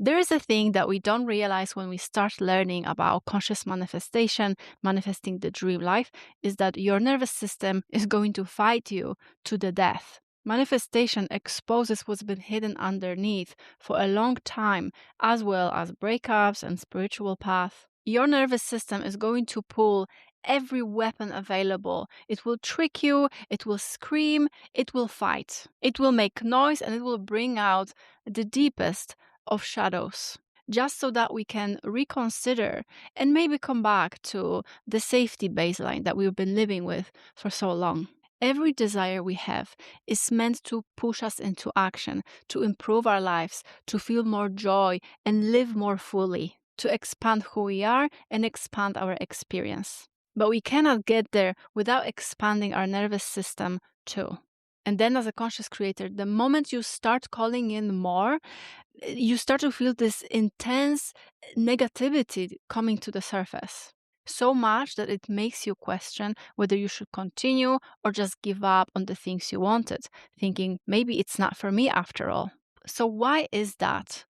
There is a thing that we don't realize when we start learning about conscious manifestation, manifesting the dream life, is that your nervous system is going to fight you to the death. Manifestation exposes what's been hidden underneath for a long time, as well as breakups and spiritual path. Your nervous system is going to pull every weapon available. It will trick you, it will scream, it will fight. It will make noise, and it will bring out the deepest of shadows, just so that we can reconsider and maybe come back to the safety baseline that we've been living with for so long. Every desire we have is meant to push us into action, to improve our lives, to feel more joy and live more fully, to expand who we are and expand our experience. But we cannot get there without expanding our nervous system too. And then as a conscious creator, the moment you start calling in more, you start to feel this intense negativity coming to the surface. So much that it makes you question whether you should continue or just give up on the things you wanted, thinking maybe it's not for me after all. So why is that?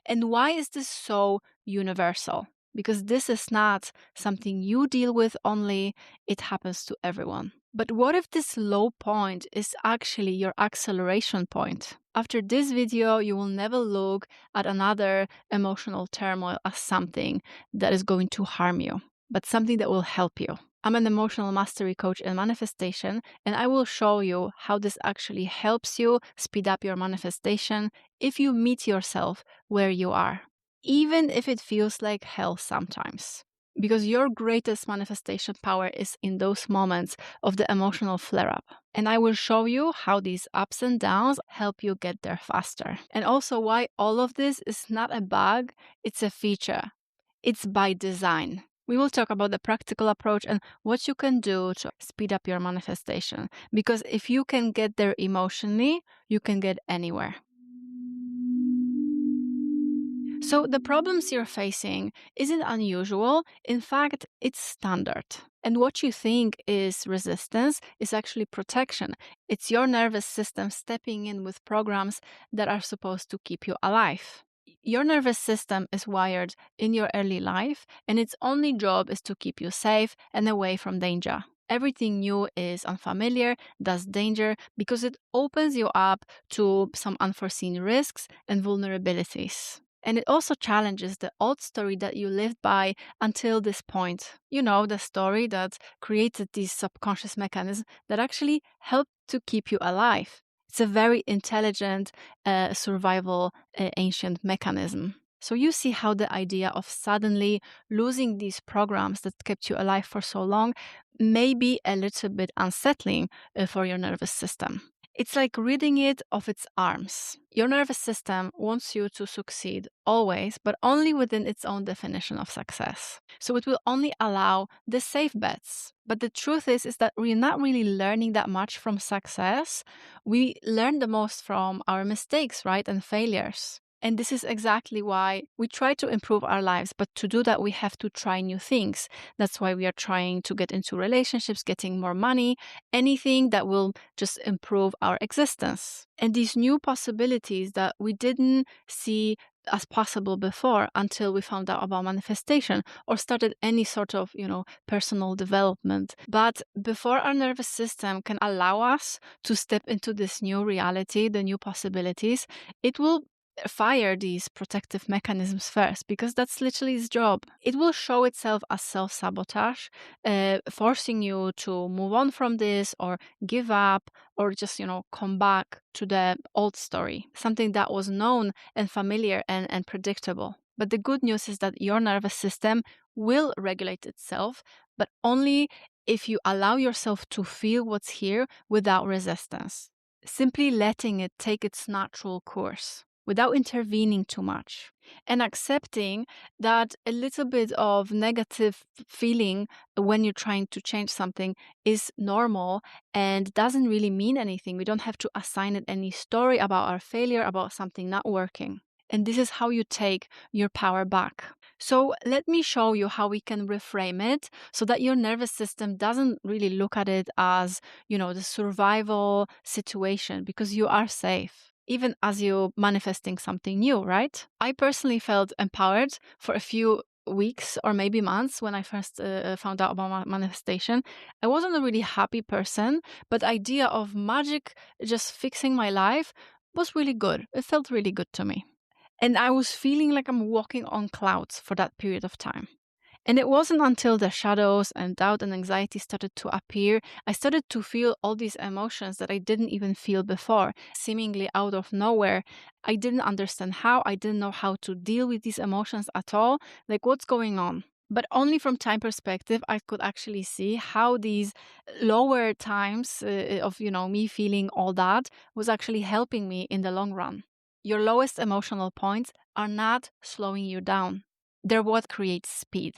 And why is this so universal? Because this is not something you deal with only, it happens to everyone. But what if this low point is actually your acceleration point? After this video, you will never look at another emotional turmoil as something that is going to harm you, but something that will help you. I'm an emotional mastery coach and manifestation, and I will show you how this actually helps you speed up your manifestation if you meet yourself where you are, even if it feels like hell sometimes. Because your greatest manifestation power is in those moments of the emotional flare-up. And I will show you how these ups and downs help you get there faster. And also why all of this is not a bug, it's a feature. It's by design. We will talk about the practical approach and what you can do to speed up your manifestation. Because if you can get there emotionally, you can get anywhere. So the problems you're facing isn't unusual. In fact, it's standard. And what you think is resistance is actually protection. It's your nervous system stepping in with programs that are supposed to keep you alive. Your nervous system is wired in your early life, and its only job is to keep you safe and away from danger. Everything new is unfamiliar, thus danger, because it opens you up to some unforeseen risks and vulnerabilities. And it also challenges the old story that you lived by until this point. You know, the story that created these subconscious mechanisms that actually help to keep you alive. It's a very intelligent survival ancient mechanism. So you see how the idea of suddenly losing these programs that kept you alive for so long may be a little bit unsettling for your nervous system. It's like ridding it of its arms. Your nervous system wants you to succeed always, but only within its own definition of success. So it will only allow the safe bets. But the truth is that we're not really learning that much from success. We learn the most from our mistakes, right? And failures. And this is exactly why we try to improve our lives. But to do that, we have to try new things. That's why we are trying to get into relationships, getting more money, anything that will just improve our existence. And these new possibilities that we didn't see as possible before until we found out about manifestation or started any sort of, personal development. But before our nervous system can allow us to step into this new reality, the new possibilities, it will fire these protective mechanisms first, because that's literally its job. It will show itself as self-sabotage, forcing you to move on from this or give up or just, come back to the old story, something that was known and familiar and predictable. But the good news is that your nervous system will regulate itself, but only if you allow yourself to feel what's here without resistance, simply letting it take its natural course, without intervening too much, and accepting that a little bit of negative feeling when you're trying to change something is normal and doesn't really mean anything. We don't have to assign it any story about our failure, about something not working. And this is how you take your power back. So let me show you how we can reframe it so that your nervous system doesn't really look at it as, the survival situation, because you are safe. even as you're manifesting something new, right? I personally felt empowered for a few weeks or maybe months when I first found out about manifestation. I wasn't a really happy person, but the idea of magic just fixing my life was really good. It felt really good to me. And I was feeling like I'm walking on clouds for that period of time. And it wasn't until the shadows and doubt and anxiety started to appear, I started to feel all these emotions that I didn't even feel before, seemingly out of nowhere. I didn't understand how, I didn't know how to deal with these emotions at all. Like, what's going on? But only from time perspective, I could actually see how these lower times of, me feeling all that was actually helping me in the long run. Your lowest emotional points are not slowing you down. They're what creates speed.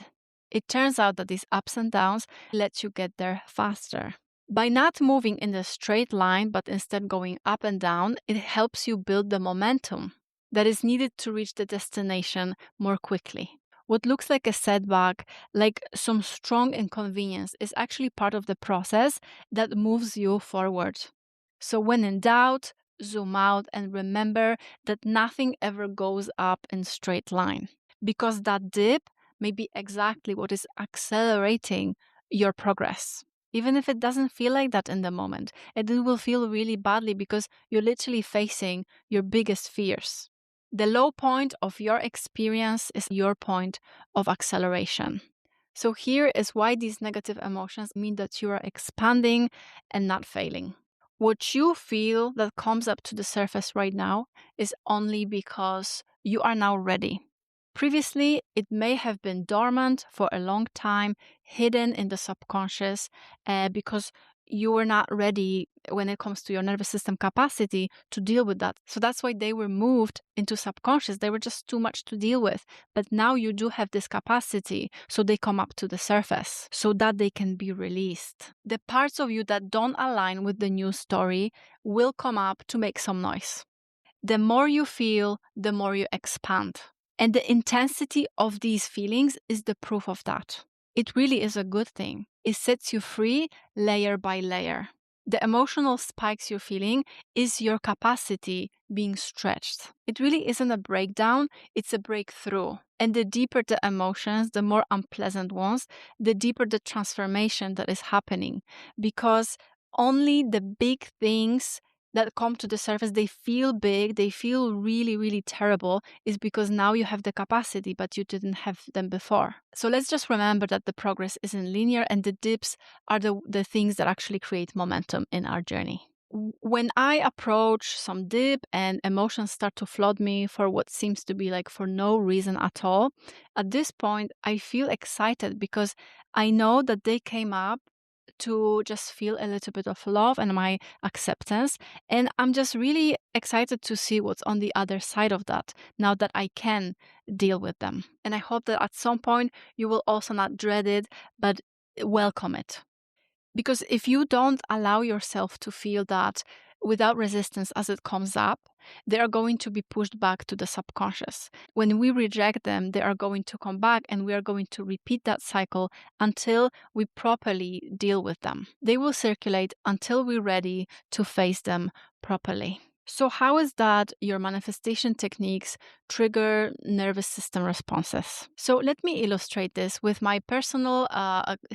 It turns out that these ups and downs let you get there faster. By not moving in a straight line, but instead going up and down, it helps you build the momentum that is needed to reach the destination more quickly. What looks like a setback, like some strong inconvenience, is actually part of the process that moves you forward. So when in doubt, zoom out and remember that nothing ever goes up in straight line, because that dip may be exactly what is accelerating your progress. Even if it doesn't feel like that in the moment, it will feel really badly because you're literally facing your biggest fears. The low point of your experience is your point of acceleration. So here is why these negative emotions mean that you are expanding and not failing. What you feel that comes up to the surface right now is only because you are now ready. Previously, it may have been dormant for a long time, hidden in the subconscious, because you were not ready when it comes to your nervous system capacity to deal with that. So that's why they were moved into subconscious. They were just too much to deal with. But now you do have this capacity, so they come up to the surface so that they can be released. The parts of you that don't align with the new story will come up to make some noise. The more you feel, the more you expand. And the intensity of these feelings is the proof of that. It really is a good thing. It sets you free layer by layer. The emotional spikes you're feeling is your capacity being stretched. It really isn't a breakdown, it's a breakthrough. And the deeper the emotions, the more unpleasant ones, the deeper the transformation that is happening. Because only the big things that come to the surface, they feel big, they feel really, really terrible, is because now you have the capacity, but you didn't have them before. So let's just remember that the progress isn't linear and the dips are the things that actually create momentum in our journey. When I approach some dip and emotions start to flood me for what seems to be like for no reason at all, at this point, I feel excited because I know that they came up to just feel a little bit of love and my acceptance. And I'm just really excited to see what's on the other side of that now that I can deal with them. And I hope that at some point you will also not dread it, but welcome it. Because if you don't allow yourself to feel that without resistance as it comes up, they are going to be pushed back to the subconscious. When we reject them, they are going to come back and we are going to repeat that cycle until we properly deal with them. They will circulate until we're ready to face them properly. So how is that your manifestation techniques trigger nervous system responses? So let me illustrate this with my personal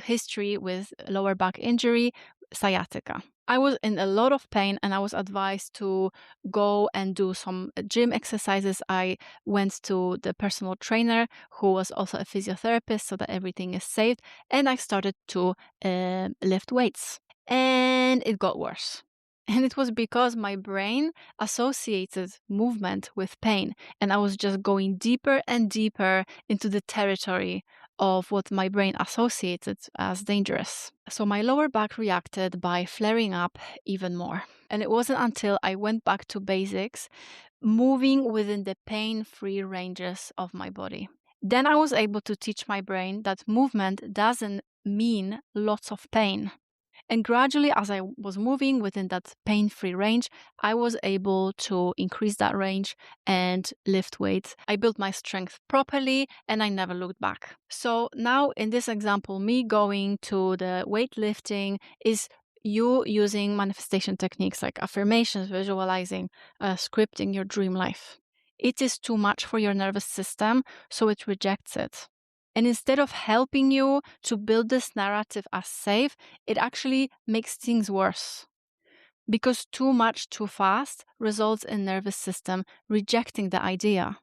history with lower back injury, sciatica. I was in a lot of pain and I was advised to go and do some gym exercises. I went to the personal trainer who was also a physiotherapist so that everything is safe. And I started to lift weights. And it got worse. And it was because my brain associated movement with pain. And I was just going deeper and deeper into the territory of what my brain associated as dangerous. So my lower back reacted by flaring up even more. And it wasn't until I went back to basics, moving within the pain-free ranges of my body. Then I was able to teach my brain that movement doesn't mean lots of pain. And gradually, as I was moving within that pain-free range, I was able to increase that range and lift weights. I built my strength properly and I never looked back. So now in this example, me going to the weightlifting is you using manifestation techniques like affirmations, visualizing, scripting your dream life. It is too much for your nervous system, so it rejects it. And instead of helping you to build this narrative as safe, it actually makes things worse. Because too much too fast results in nervous system rejecting the idea.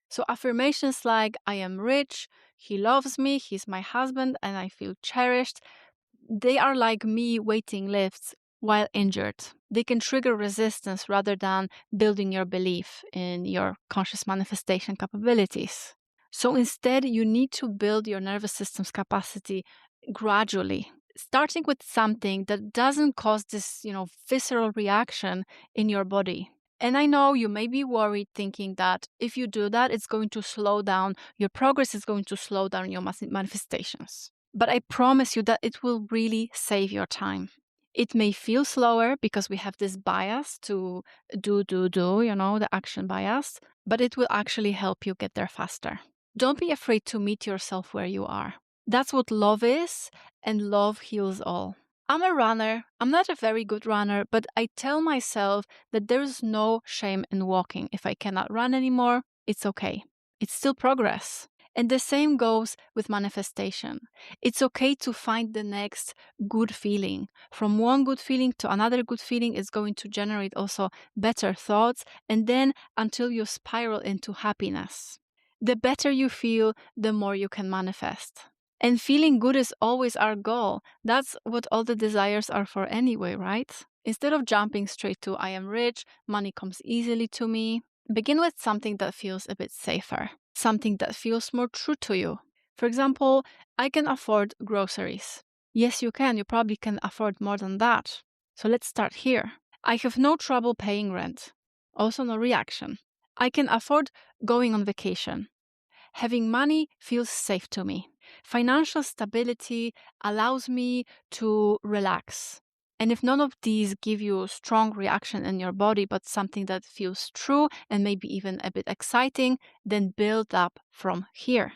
So affirmations like, I am rich, he loves me, he's my husband, and I feel cherished, they are like me waiting lifts while injured. They can trigger resistance rather than building your belief in your conscious manifestation capabilities. So instead, you need to build your nervous system's capacity gradually, starting with something that doesn't cause this, visceral reaction in your body. And I know you may be worried thinking that if you do that, it's going to slow down your progress, is going to slow down your manifestations. But I promise you that it will really save your time. It may feel slower because we have this bias to do, the action bias, but it will actually help you get there faster. Don't be afraid to meet yourself where you are. That's what love is, and love heals all. I'm a runner. I'm not a very good runner, but I tell myself that there's no shame in walking. If I cannot run anymore, it's okay. It's still progress. And the same goes with manifestation. It's okay to find the next good feeling. From one good feeling to another good feeling is going to generate also better thoughts, and then until you spiral into happiness. The better you feel, the more you can manifest. And feeling good is always our goal. That's what all the desires are for anyway, right? Instead of jumping straight to I am rich, money comes easily to me, begin with something that feels a bit safer, something that feels more true to you. For example, I can afford groceries. Yes, you can. You probably can afford more than that. So let's start here. I have no trouble paying rent. Also no reaction. I can afford going on vacation. Having money feels safe to me. Financial stability allows me to relax. And if none of these give you a strong reaction in your body, but something that feels true and maybe even a bit exciting, then build up from here.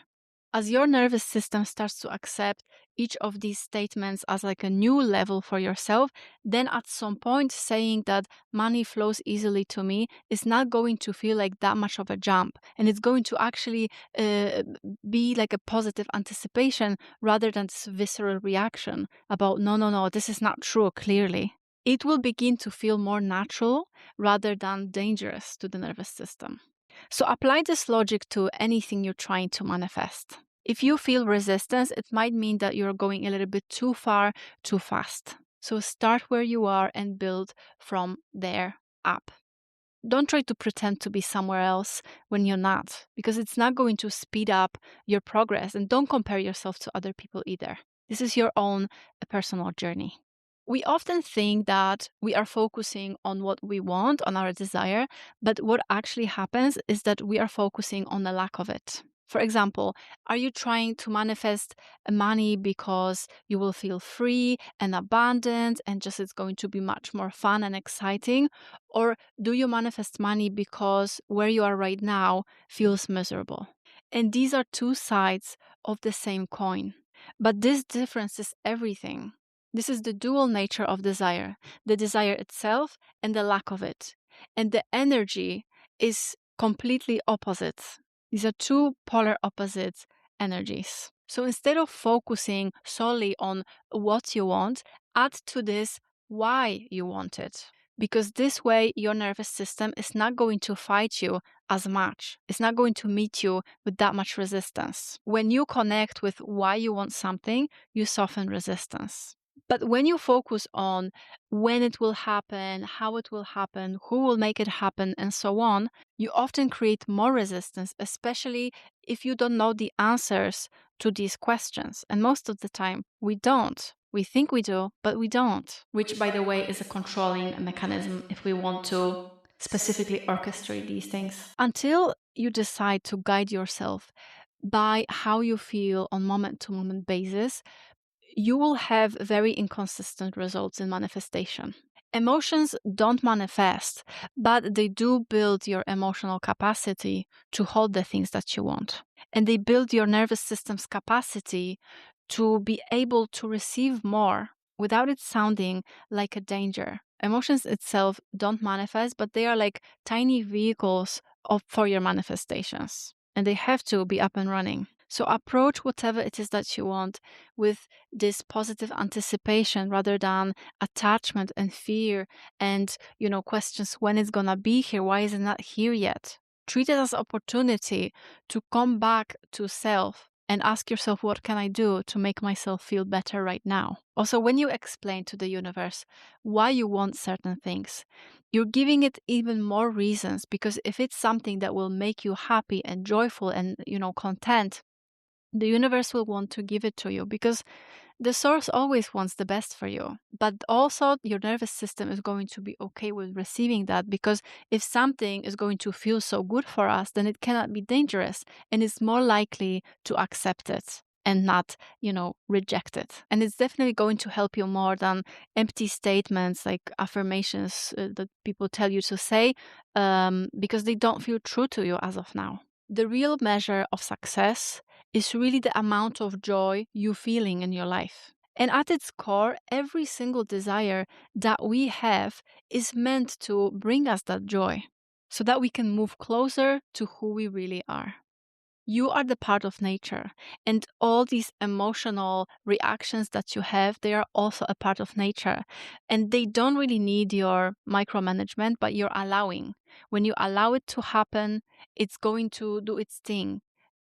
As your nervous system starts to accept each of these statements as like a new level for yourself, then at some point saying that money flows easily to me is not going to feel like that much of a jump. And it's going to actually be like a positive anticipation rather than this visceral reaction about, no, this is not true, clearly. It will begin to feel more natural rather than dangerous to the nervous system. So apply this logic to anything you're trying to manifest. If you feel resistance, it might mean that you're going a little bit too far, too fast. So start where you are and build from there up. Don't try to pretend to be somewhere else when you're not, because it's not going to speed up your progress. And don't compare yourself to other people either. This is your own personal journey. We often think that we are focusing on what we want, on our desire, but what actually happens is that we are focusing on the lack of it. For example, are you trying to manifest money because you will feel free and abundant and just it's going to be much more fun and exciting? Or do you manifest money because where you are right now feels miserable? And these are two sides of the same coin. But this difference is everything. This is the dual nature of desire, the desire itself and the lack of it. And the energy is completely opposite. These are two polar opposite energies. So instead of focusing solely on what you want, add to this why you want it. Because this way, your nervous system is not going to fight you as much. It's not going to meet you with that much resistance. When you connect with why you want something, you soften resistance. But when you focus on when it will happen, how it will happen, who will make it happen, and so on, you often create more resistance, especially if you don't know the answers to these questions. And most of the time, we don't. We think we do, but we don't. Which, by the way, is a controlling mechanism if we want to specifically orchestrate these things. Until you decide to guide yourself by how you feel on moment-to-moment basis, you will have very inconsistent results in manifestation. Emotions don't manifest, but they do build your emotional capacity to hold the things that you want. And they build your nervous system's capacity to be able to receive more without it sounding like a danger. Emotions itself don't manifest, but they are like tiny vehicles for your manifestations, and they have to be up and running. So approach whatever it is that you want with this positive anticipation rather than attachment and fear and, questions when it's going to be here, why is it not here yet? Treat it as opportunity to come back to self and ask yourself, what can I do to make myself feel better right now? Also, when you explain to the universe why you want certain things, you're giving it even more reasons, because if it's something that will make you happy and joyful and, content, the universe will want to give it to you, because the source always wants the best for you. But also your nervous system is going to be okay with receiving that, because if something is going to feel so good for us, then it cannot be dangerous, and it's more likely to accept it and not, reject it. And it's definitely going to help you more than empty statements like affirmations that people tell you to say, because they don't feel true to you as of now. The real measure of success is really the amount of joy you're feeling in your life. And at its core, every single desire that we have is meant to bring us that joy so that we can move closer to who we really are. You are the part of nature, and all these emotional reactions that you have, they are also a part of nature, and they don't really need your micromanagement, but you're allowing. When you allow it to happen, it's going to do its thing.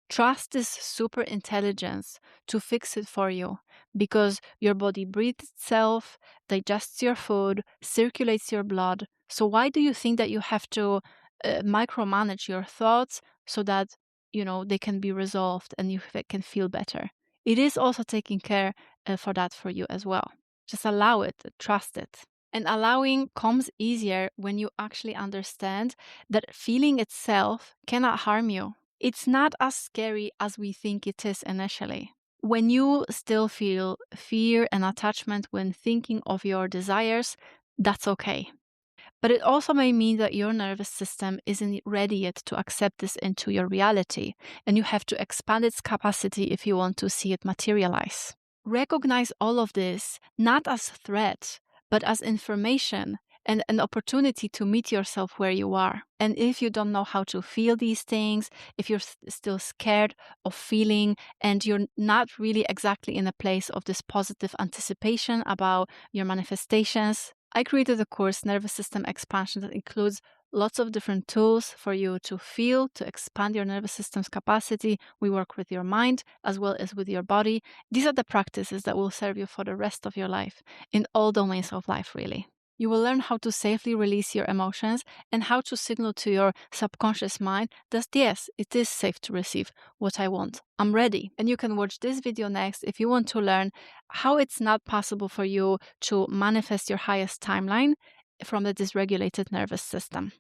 Trust this super intelligence to fix it for you, because your body breathes itself, digests your food, circulates your blood. So why do you think that you have to micromanage your thoughts so that, they can be resolved and you can feel better? It is also taking care for that for you as well. Just allow it, trust it. And allowing comes easier when you actually understand that feeling itself cannot harm you. It's not as scary as we think it is initially. When you still feel fear and attachment when thinking of your desires, that's okay. But it also may mean that your nervous system isn't ready yet to accept this into your reality, and you have to expand its capacity if you want to see it materialize. Recognize all of this not as threat, but as information and an opportunity to meet yourself where you are. And if you don't know how to feel these things, if you're still scared of feeling and you're not really exactly in a place of this positive anticipation about your manifestations, I created a course, Nervous System Expansion, that includes lots of different tools for you to feel, to expand your nervous system's capacity. We work with your mind as well as with your body. These are the practices that will serve you for the rest of your life, in all domains of life, really. You will learn how to safely release your emotions and how to signal to your subconscious mind that yes, it is safe to receive what I want. I'm ready. And you can watch this video next if you want to learn how it's not possible for you to manifest your highest timeline from the dysregulated nervous system.